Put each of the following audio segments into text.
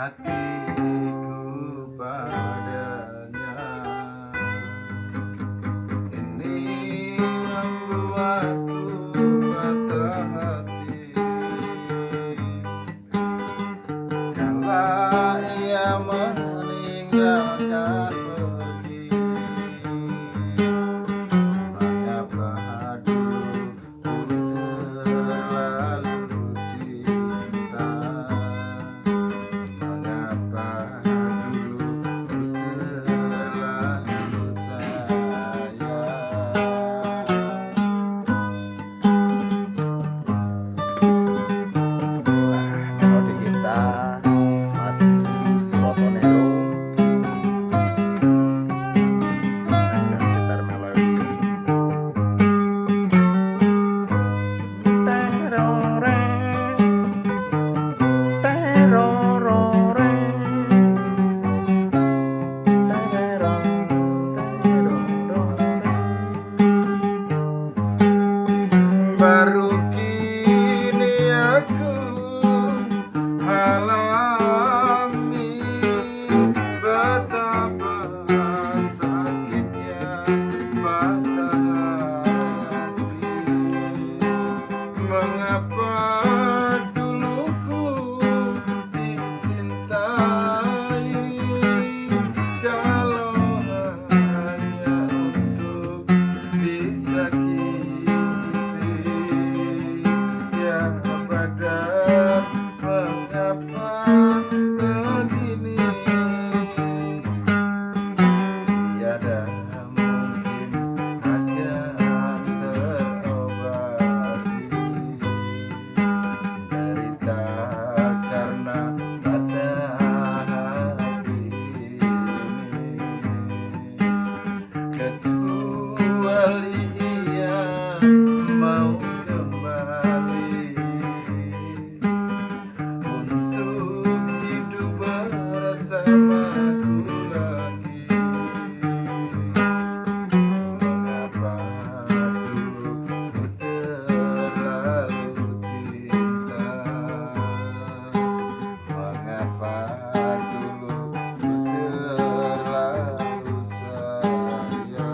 hatiku padanya. Ini membuatku patah hati kala ia meninggalkan pergi. Mengapa dulu ku terlalu cinta? Mengapa dulu ku terlalu sayang? Melodi kita Mas Rotonero dan gitar melodi. Terore, terorore, terero, terorore. Baru kini aku alami betapa sakitnya patah hati. Mengapa dulu ku dicintai kalau hanya untuk disakiti? Ya pada mengapa begini? Tiada mungkin akan terobati derita karena patah hati ini. Kecuali ia mau kembali untuk hidup bersamaku lagi. Mengapa dulu ku terlalu cinta? Mengapa dulu ku terlalu sayang?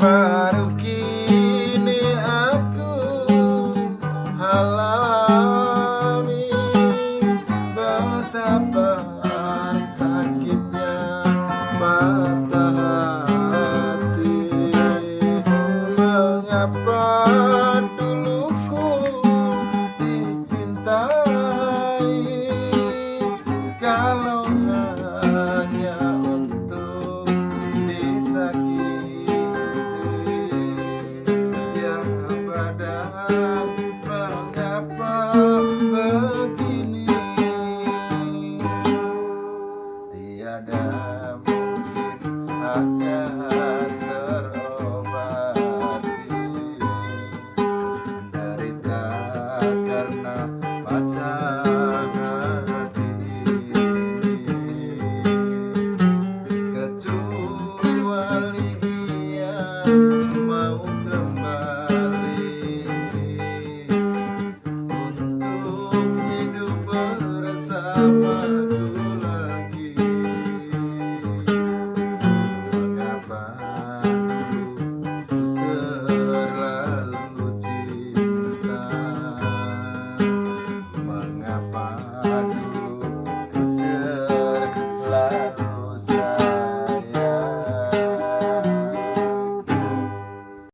Baru kini aku alami betapa sakitnya patah hati. Mengapa dulu ku dicintai kalau hanya untuk disakiti? Yang padahal mengapa begini? Tiada mungkin akan terobati derita karena patah hati ini. Kecuali ia mau kembali untuk hidup bersama